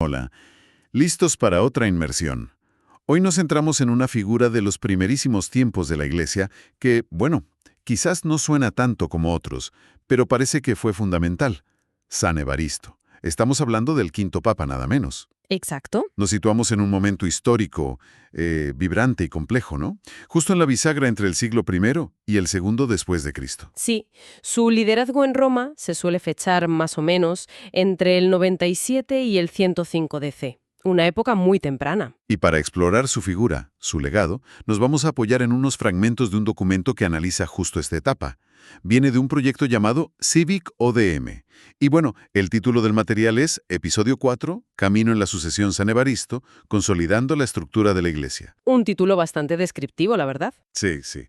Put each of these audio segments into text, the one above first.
Hola, listos para otra inmersión. Hoy nos centramos en una figura de los primerísimos tiempos de la Iglesia que, bueno, quizás no suena tanto como otros, pero parece que fue fundamental. San Evaristo. Estamos hablando del quinto papa, nada menos. Exacto. Nos situamos en un momento histórico, vibrante y complejo, ¿no? Justo en la bisagra entre el siglo I y el segundo después de Cristo. Sí, su liderazgo en Roma se suele fechar más o menos entre el 97 y el 105 DC, una época muy temprana. Y para explorar su figura, su legado, nos vamos a apoyar en unos fragmentos de un documento que analiza justo esta etapa. Viene de un proyecto llamado Civic ODM. Y bueno, el título del material es Episodio 4, Camino en la sucesión San Evaristo, consolidando la estructura de la Iglesia. Un título bastante descriptivo, la verdad. Sí, sí.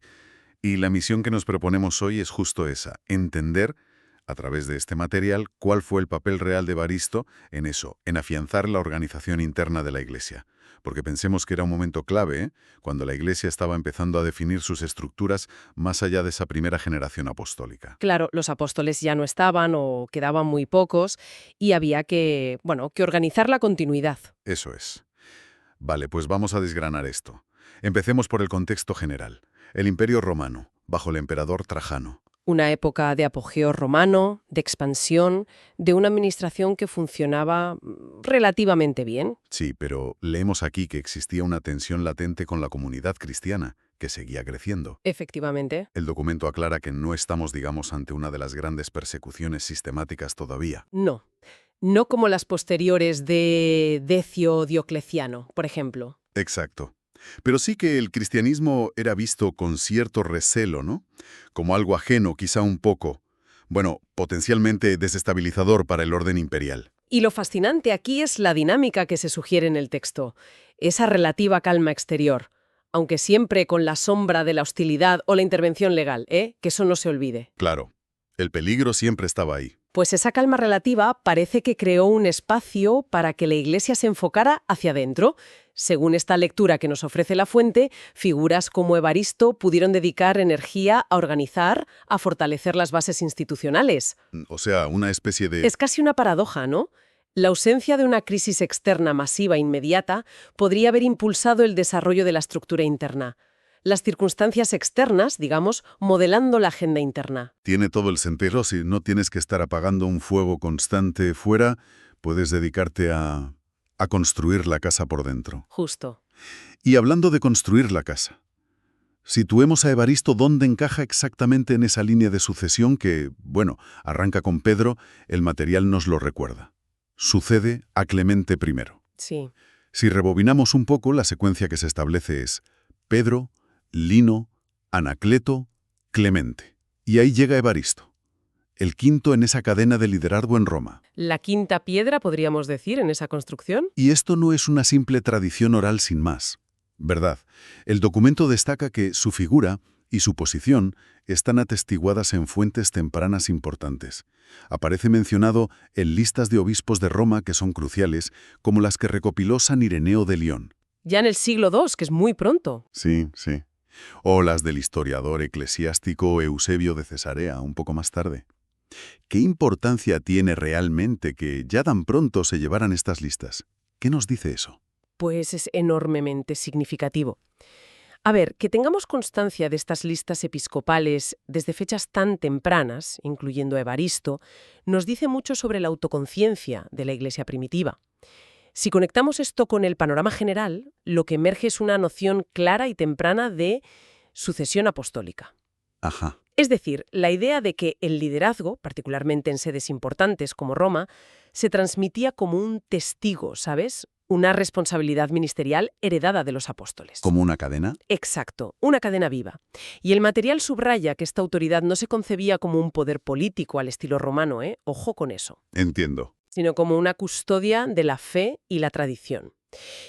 Y la misión que nos proponemos hoy es justo esa, entender, a través de este material, cuál fue el papel real de Evaristo en eso, en afianzar la organización interna de la Iglesia. Porque pensemos que era un momento clave, cuando la Iglesia estaba empezando a definir sus estructuras más allá de esa primera generación apostólica. Claro, los apóstoles ya no estaban o quedaban muy pocos y había que organizar la continuidad. Eso es. Vale, pues vamos a desgranar esto. Empecemos por el contexto general. El Imperio Romano, bajo el emperador Trajano. Una época de apogeo romano, de expansión, de una administración que funcionaba relativamente bien. Sí, pero leemos aquí que existía una tensión latente con la comunidad cristiana, que seguía creciendo. Efectivamente. El documento aclara que no estamos, digamos, ante una de las grandes persecuciones sistemáticas todavía. No. No como las posteriores de Decio Diocleciano, por ejemplo. Exacto. Pero sí que el cristianismo era visto con cierto recelo, ¿no? Como algo ajeno, quizá un poco, bueno, potencialmente desestabilizador para el orden imperial. Y lo fascinante aquí es la dinámica que se sugiere en el texto, esa relativa calma exterior, aunque siempre con la sombra de la hostilidad o la intervención legal, que eso no se olvide. Claro, el peligro siempre estaba ahí. Pues esa calma relativa parece que creó un espacio para que la Iglesia se enfocara hacia adentro. Según esta lectura que nos ofrece la fuente, figuras como Evaristo pudieron dedicar energía a organizar, a fortalecer las bases institucionales. O sea, una especie de... Es casi una paradoja, ¿no? La ausencia de una crisis externa masiva inmediata podría haber impulsado el desarrollo de la estructura interna. Las circunstancias externas, digamos, modelando la agenda interna. Tiene todo el sentido. Si no tienes que estar apagando un fuego constante fuera, puedes dedicarte a construir la casa por dentro. Justo. Y hablando de construir la casa, situemos a Evaristo dónde encaja exactamente en esa línea de sucesión que, bueno, arranca con Pedro, el material nos lo recuerda. Sucede a Clemente I. Sí. Si rebobinamos un poco, la secuencia que se establece es Pedro, Lino, Anacleto, Clemente. Y ahí llega Evaristo, el quinto en esa cadena de liderazgo en Roma. La quinta piedra, podríamos decir, en esa construcción. Y esto no es una simple tradición oral sin más, ¿verdad? El documento destaca que su figura y su posición están atestiguadas en fuentes tempranas importantes. Aparece mencionado en listas de obispos de Roma que son cruciales, como las que recopiló San Ireneo de León. Ya en el siglo II, que es muy pronto. Sí, sí. O las del historiador eclesiástico Eusebio de Cesarea, un poco más tarde. ¿Qué importancia tiene realmente que ya tan pronto se llevaran estas listas? ¿Qué nos dice eso? Pues es enormemente significativo. A ver, que tengamos constancia de estas listas episcopales desde fechas tan tempranas, incluyendo a Evaristo, nos dice mucho sobre la autoconciencia de la Iglesia primitiva. Si conectamos esto con el panorama general, lo que emerge es una noción clara y temprana de sucesión apostólica. Ajá. Es decir, la idea de que el liderazgo, particularmente en sedes importantes como Roma, se transmitía como un testigo, ¿sabes? Una responsabilidad ministerial heredada de los apóstoles. ¿Como una cadena? Exacto, una cadena viva. Y el material subraya que esta autoridad no se concebía como un poder político al estilo romano, ojo con eso, Entiendo. sino como una custodia de la fe y la tradición.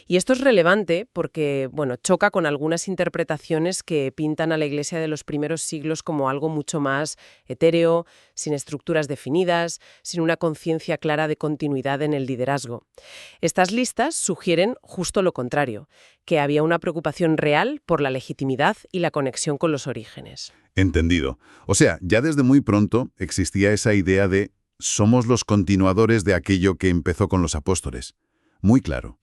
Y esto es relevante porque, choca con algunas interpretaciones que pintan a la Iglesia de los primeros siglos como algo mucho más etéreo, sin estructuras definidas, sin una conciencia clara de continuidad en el liderazgo. Estas listas sugieren justo lo contrario, que había una preocupación real por la legitimidad y la conexión con los orígenes. Entendido. O sea, ya desde muy pronto existía esa idea de somos los continuadores de aquello que empezó con los apóstoles. Muy claro.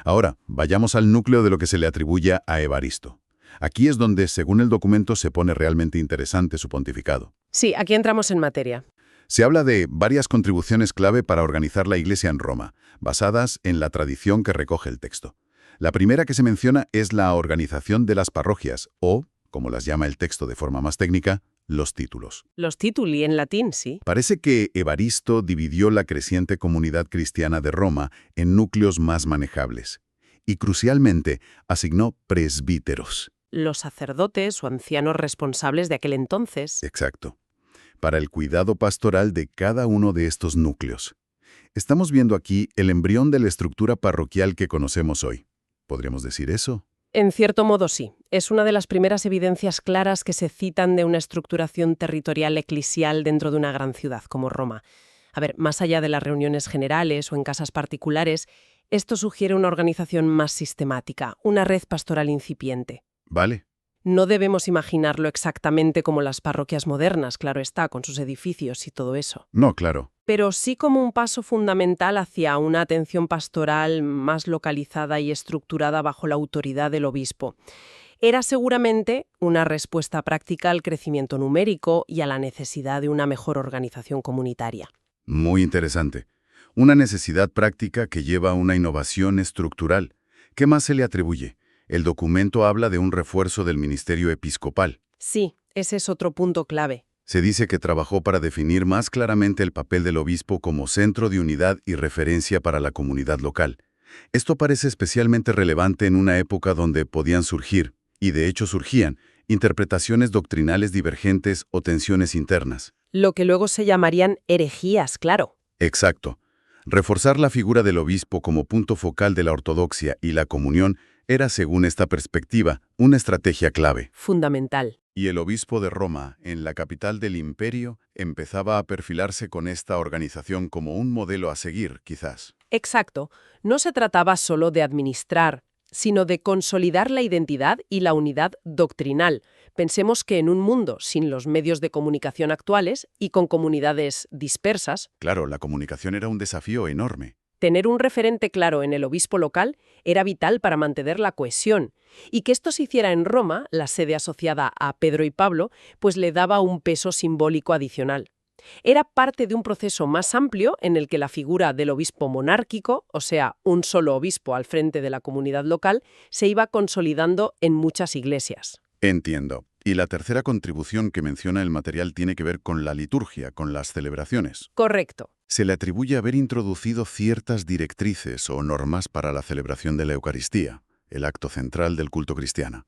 Ahora, vayamos al núcleo de lo que se le atribuye a Evaristo. Aquí es donde, según el documento, se pone realmente interesante su pontificado. Sí, aquí entramos en materia. Se habla de varias contribuciones clave para organizar la Iglesia en Roma, basadas en la tradición que recoge el texto. La primera que se menciona es la organización de las parroquias, o, como las llama el texto de forma más técnica, los títulos. Los tituli en latín, sí. Parece que Evaristo dividió la creciente comunidad cristiana de Roma en núcleos más manejables y, crucialmente, asignó presbíteros. Los sacerdotes o ancianos responsables de aquel entonces. Exacto. Para el cuidado pastoral de cada uno de estos núcleos. Estamos viendo aquí el embrión de la estructura parroquial que conocemos hoy. ¿Podríamos decir eso? En cierto modo sí. Es una de las primeras evidencias claras que se citan de una estructuración territorial eclesial dentro de una gran ciudad como Roma. A ver, más allá de las reuniones generales o en casas particulares, esto sugiere una organización más sistemática, una red pastoral incipiente. Vale. No debemos imaginarlo exactamente como las parroquias modernas, claro está, con sus edificios y todo eso. No, claro. Pero sí como un paso fundamental hacia una atención pastoral más localizada y estructurada bajo la autoridad del obispo. Era seguramente una respuesta práctica al crecimiento numérico y a la necesidad de una mejor organización comunitaria. Muy interesante. Una necesidad práctica que lleva a una innovación estructural. ¿Qué más se le atribuye? El documento habla de un refuerzo del ministerio episcopal. Sí, ese es otro punto clave. Se dice que trabajó para definir más claramente el papel del obispo como centro de unidad y referencia para la comunidad local. Esto parece especialmente relevante en una época donde podían surgir, y de hecho surgían, interpretaciones doctrinales divergentes o tensiones internas. Lo que luego se llamarían herejías, claro. Exacto. Reforzar la figura del obispo como punto focal de la ortodoxia y la comunión era, según esta perspectiva, una estrategia clave. Fundamental. Y el obispo de Roma, en la capital del imperio, empezaba a perfilarse con esta organización como un modelo a seguir, quizás. Exacto. No se trataba solo de administrar, sino de consolidar la identidad y la unidad doctrinal. Pensemos que en un mundo sin los medios de comunicación actuales y con comunidades dispersas, Claro, la comunicación era un desafío enorme. tener un referente claro en el obispo local era vital para mantener la cohesión. Y que esto se hiciera en Roma, la sede asociada a Pedro y Pablo, pues le daba un peso simbólico adicional. Era parte de un proceso más amplio en el que la figura del obispo monárquico, o sea, un solo obispo al frente de la comunidad local, se iba consolidando en muchas iglesias. Entiendo. Y la tercera contribución que menciona el material tiene que ver con la liturgia, con las celebraciones. Correcto. Se le atribuye haber introducido ciertas directrices o normas para la celebración de la Eucaristía, el acto central del culto cristiano.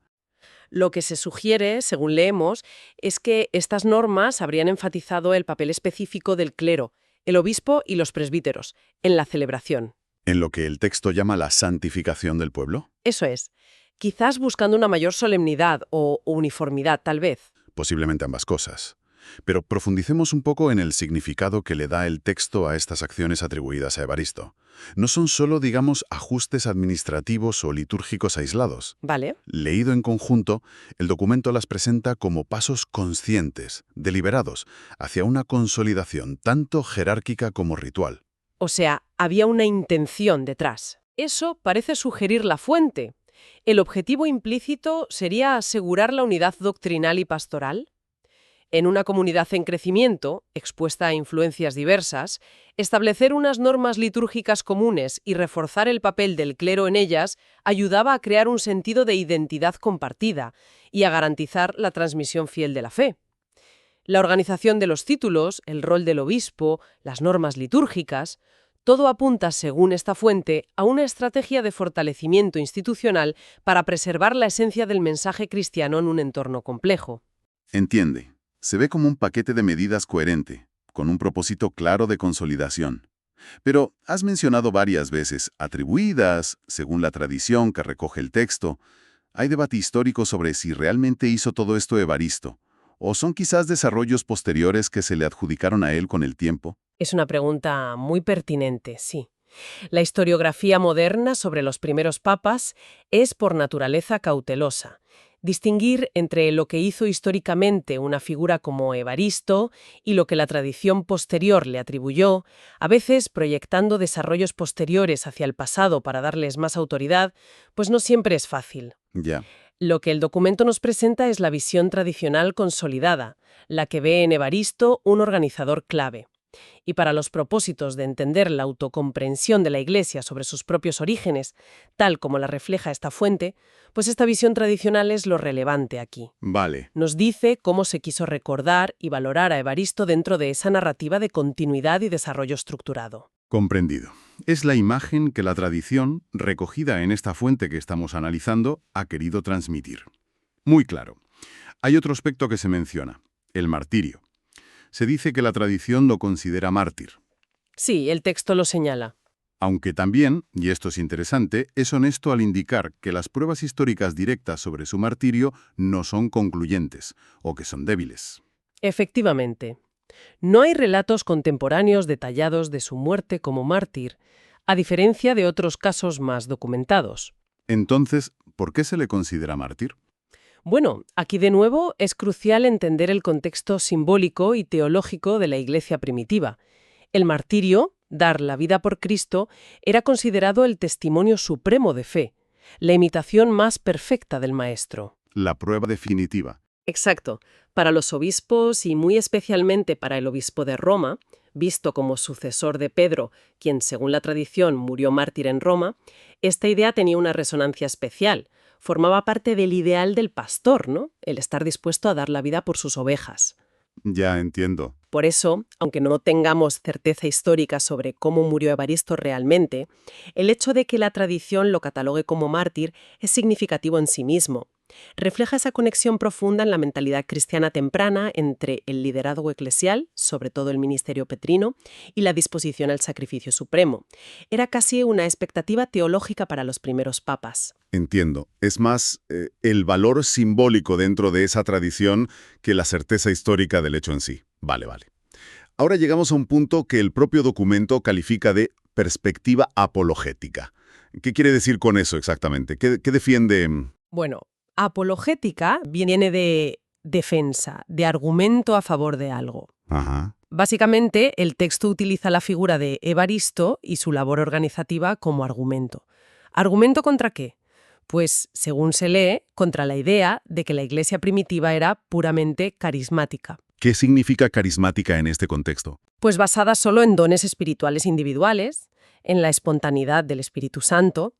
Lo que se sugiere, según leemos, es que estas normas habrían enfatizado el papel específico del clero, el obispo y los presbíteros, en la celebración. En lo que el texto llama la santificación del pueblo. Eso es, quizás buscando una mayor solemnidad o uniformidad, tal vez. Posiblemente ambas cosas. Pero profundicemos un poco en el significado que le da el texto a estas acciones atribuidas a Evaristo. No son solo, digamos, ajustes administrativos o litúrgicos aislados. ¿Vale? Leído en conjunto, el documento las presenta como pasos conscientes, deliberados, hacia una consolidación tanto jerárquica como ritual. O sea, había una intención detrás. Eso parece sugerir la fuente. ¿El objetivo implícito sería asegurar la unidad doctrinal y pastoral? En una comunidad en crecimiento, expuesta a influencias diversas, establecer unas normas litúrgicas comunes y reforzar el papel del clero en ellas ayudaba a crear un sentido de identidad compartida y a garantizar la transmisión fiel de la fe. La organización de los títulos, el rol del obispo, las normas litúrgicas, todo apunta, según esta fuente, a una estrategia de fortalecimiento institucional para preservar la esencia del mensaje cristiano en un entorno complejo. Entiende. Se ve como un paquete de medidas coherente, con un propósito claro de consolidación. Pero has mencionado varias veces atribuidas, según la tradición que recoge el texto. Hay debate histórico sobre si realmente hizo todo esto Evaristo, o son quizás desarrollos posteriores que se le adjudicaron a él con el tiempo. Es una pregunta muy pertinente, sí. La historiografía moderna sobre los primeros papas es por naturaleza cautelosa. Distinguir entre lo que hizo históricamente una figura como Evaristo y lo que la tradición posterior le atribuyó, a veces proyectando desarrollos posteriores hacia el pasado para darles más autoridad, pues no siempre es fácil. Ya. Lo que el documento nos presenta es la visión tradicional consolidada, la que ve en Evaristo un organizador clave. Y para los propósitos de entender la autocomprensión de la Iglesia sobre sus propios orígenes, tal como la refleja esta fuente, pues esta visión tradicional es lo relevante aquí. Vale. Nos dice cómo se quiso recordar y valorar a Evaristo dentro de esa narrativa de continuidad y desarrollo estructurado. Comprendido. Es la imagen que la tradición, recogida en esta fuente que estamos analizando, ha querido transmitir. Muy claro. Hay otro aspecto que se menciona, el martirio. Se dice que la tradición lo considera mártir. Sí, el texto lo señala. Aunque también, y esto es interesante, es honesto al indicar que las pruebas históricas directas sobre su martirio no son concluyentes, o que son débiles. Efectivamente. No hay relatos contemporáneos detallados de su muerte como mártir, a diferencia de otros casos más documentados. Entonces, ¿por qué se le considera mártir? Bueno, aquí de nuevo es crucial entender el contexto simbólico y teológico de la Iglesia primitiva. El martirio, dar la vida por Cristo, era considerado el testimonio supremo de fe, la imitación más perfecta del Maestro. La prueba definitiva. Exacto. Para los obispos y muy especialmente para el obispo de Roma, visto como sucesor de Pedro, quien según la tradición murió mártir en Roma, esta idea tenía una resonancia especial. Formaba parte del ideal del pastor, ¿no? El estar dispuesto a dar la vida por sus ovejas. Ya entiendo. Por eso, aunque no tengamos certeza histórica sobre cómo murió Evaristo realmente, el hecho de que la tradición lo catalogue como mártir es significativo en sí mismo. Refleja esa conexión profunda en la mentalidad cristiana temprana entre el liderazgo eclesial, sobre todo el ministerio petrino, y la disposición al sacrificio supremo. Era casi una expectativa teológica para los primeros papas. Entiendo. Es más el valor simbólico dentro de esa tradición que la certeza histórica del hecho en sí. Vale. Ahora llegamos a un punto que el propio documento califica de perspectiva apologética. ¿Qué quiere decir con eso exactamente? ¿Qué defiende? Bueno, apologética viene de defensa, de argumento a favor de algo. Ajá. Básicamente, el texto utiliza la figura de Evaristo y su labor organizativa como argumento. ¿Argumento contra qué? Pues, según se lee, contra la idea de que la Iglesia primitiva era puramente carismática. ¿Qué significa carismática en este contexto? Pues basada solo en dones espirituales individuales, en la espontaneidad del Espíritu Santo,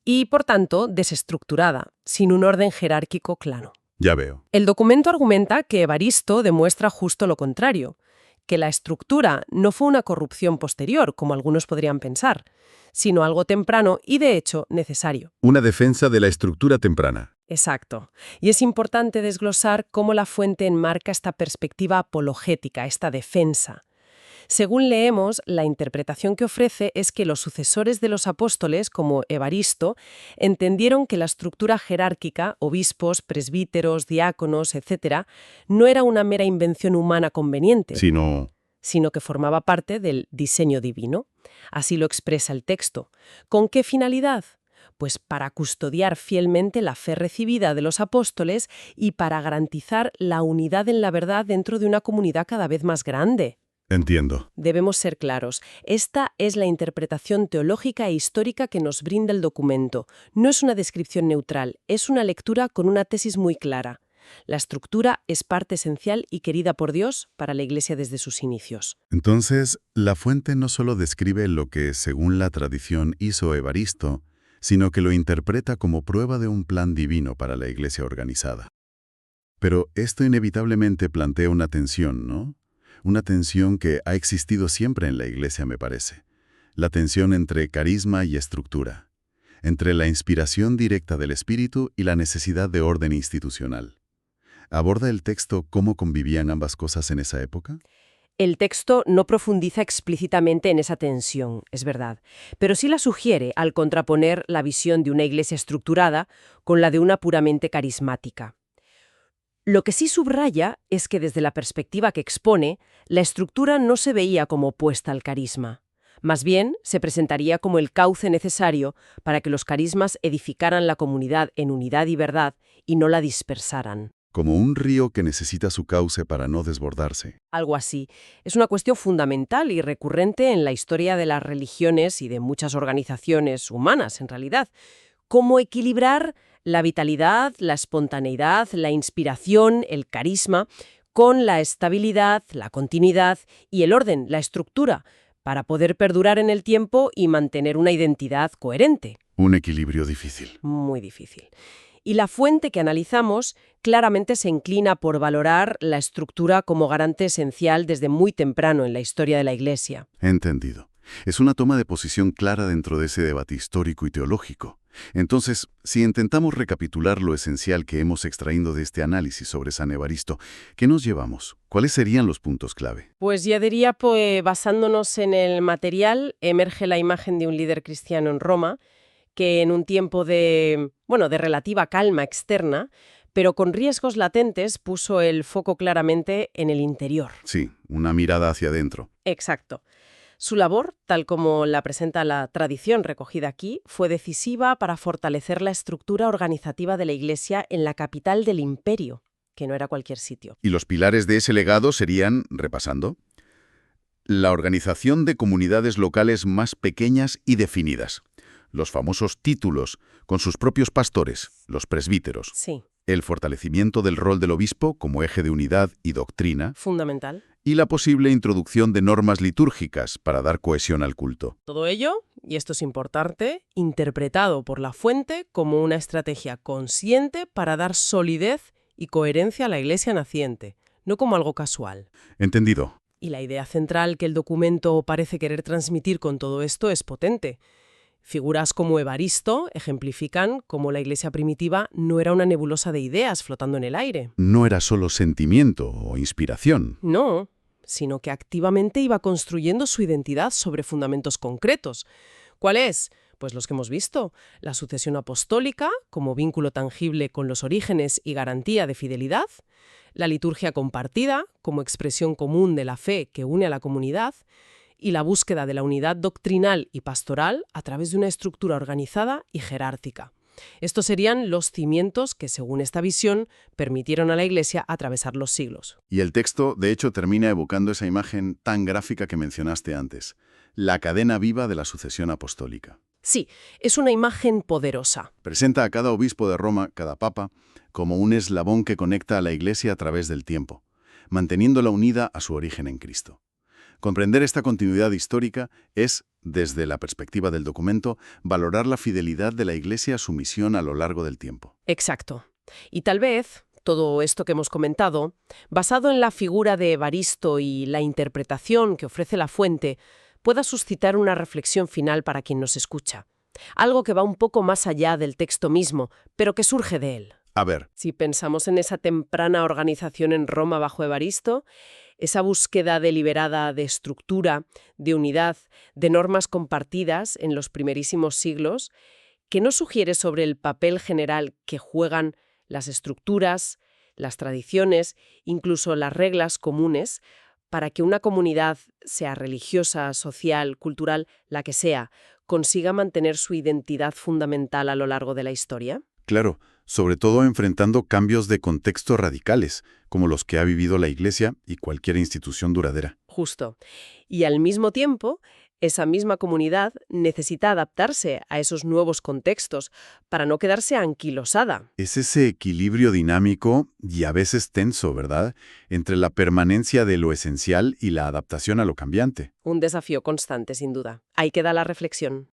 y, por tanto, desestructurada, sin un orden jerárquico claro. Ya veo. El documento argumenta que Evaristo demuestra justo lo contrario, que la estructura no fue una corrupción posterior, como algunos podrían pensar, sino algo temprano y, de hecho, necesario. Una defensa de la estructura temprana. Exacto. Y es importante desglosar cómo la fuente enmarca esta perspectiva apologética, esta defensa. Según leemos, la interpretación que ofrece es que los sucesores de los apóstoles, como Evaristo, entendieron que la estructura jerárquica, obispos, presbíteros, diáconos, etc., no era una mera invención humana conveniente, sino que formaba parte del diseño divino. Así lo expresa el texto. ¿Con qué finalidad? Pues para custodiar fielmente la fe recibida de los apóstoles y para garantizar la unidad en la verdad dentro de una comunidad cada vez más grande. Entiendo. Debemos ser claros. Esta es la interpretación teológica e histórica que nos brinda el documento. No es una descripción neutral, es una lectura con una tesis muy clara. La estructura es parte esencial y querida por Dios para la Iglesia desde sus inicios. Entonces, la fuente no solo describe lo que, según la tradición, hizo Evaristo, sino que lo interpreta como prueba de un plan divino para la Iglesia organizada. Pero esto inevitablemente plantea una tensión, ¿no? Una tensión que ha existido siempre en la Iglesia, me parece. La tensión entre carisma y estructura, entre la inspiración directa del Espíritu y la necesidad de orden institucional. ¿Aborda el texto cómo convivían ambas cosas en esa época? El texto no profundiza explícitamente en esa tensión, es verdad, pero sí la sugiere al contraponer la visión de una Iglesia estructurada con la de una puramente carismática. Lo que sí subraya es que desde la perspectiva que expone, la estructura no se veía como opuesta al carisma. Más bien, se presentaría como el cauce necesario para que los carismas edificaran la comunidad en unidad y verdad y no la dispersaran. Como un río que necesita su cauce para no desbordarse. Algo así. Es una cuestión fundamental y recurrente en la historia de las religiones y de muchas organizaciones humanas, en realidad. Cómo equilibrar la vitalidad, la espontaneidad, la inspiración, el carisma, con la estabilidad, la continuidad y el orden, la estructura, para poder perdurar en el tiempo y mantener una identidad coherente. Un equilibrio difícil. Muy difícil. Y la fuente que analizamos claramente se inclina por valorar la estructura como garante esencial desde muy temprano en la historia de la Iglesia. Entendido. Es una toma de posición clara dentro de ese debate histórico y teológico. Entonces, si intentamos recapitular lo esencial que hemos extraído de este análisis sobre San Evaristo, ¿qué nos llevamos? ¿Cuáles serían los puntos clave? Pues ya diría, basándonos en el material, emerge la imagen de un líder cristiano en Roma que en un tiempo de relativa calma externa, pero con riesgos latentes, puso el foco claramente en el interior. Sí, una mirada hacia adentro. Exacto. Su labor, tal como la presenta la tradición recogida aquí, fue decisiva para fortalecer la estructura organizativa de la Iglesia en la capital del imperio, que no era cualquier sitio. Y los pilares de ese legado serían, repasando, la organización de comunidades locales más pequeñas y definidas, los famosos títulos, con sus propios pastores, los presbíteros. Sí. El fortalecimiento del rol del obispo como eje de unidad y doctrina. Fundamental. Y la posible introducción de normas litúrgicas para dar cohesión al culto. Todo ello, y esto es importante, interpretado por la fuente como una estrategia consciente para dar solidez y coherencia a la Iglesia naciente, no como algo casual. Entendido. Y la idea central que el documento parece querer transmitir con todo esto es potente. Figuras como Evaristo ejemplifican cómo la Iglesia primitiva no era una nebulosa de ideas flotando en el aire. No era solo sentimiento o inspiración. No, sino que activamente iba construyendo su identidad sobre fundamentos concretos. ¿Cuál es? Pues los que hemos visto. La sucesión apostólica, como vínculo tangible con los orígenes y garantía de fidelidad. La liturgia compartida, como expresión común de la fe que une a la comunidad. Y la búsqueda de la unidad doctrinal y pastoral a través de una estructura organizada y jerárquica. Estos serían los cimientos que, según esta visión, permitieron a la Iglesia atravesar los siglos. Y el texto, de hecho, termina evocando esa imagen tan gráfica que mencionaste antes, la cadena viva de la sucesión apostólica. Sí, es una imagen poderosa. Presenta a cada obispo de Roma, cada papa, como un eslabón que conecta a la Iglesia a través del tiempo, manteniéndola unida a su origen en Cristo. Comprender esta continuidad histórica es, desde la perspectiva del documento, valorar la fidelidad de la Iglesia a su misión a lo largo del tiempo. Exacto. Y tal vez todo esto que hemos comentado, basado en la figura de Evaristo y la interpretación que ofrece la fuente, pueda suscitar una reflexión final para quien nos escucha. Algo que va un poco más allá del texto mismo, pero que surge de él. A ver. Si pensamos en esa temprana organización en Roma bajo Evaristo, esa búsqueda deliberada de estructura, de unidad, de normas compartidas en los primerísimos siglos, ¿qué nos sugiere sobre el papel general que juegan las estructuras, las tradiciones, incluso las reglas comunes, para que una comunidad, sea religiosa, social, cultural, la que sea, consiga mantener su identidad fundamental a lo largo de la historia? Claro, sobre todo enfrentando cambios de contexto radicales, como los que ha vivido la Iglesia y cualquier institución duradera. Justo. Y al mismo tiempo, esa misma comunidad necesita adaptarse a esos nuevos contextos para no quedarse anquilosada. Es ese equilibrio dinámico y a veces tenso, ¿verdad?, entre la permanencia de lo esencial y la adaptación a lo cambiante. Un desafío constante, sin duda. Ahí queda la reflexión.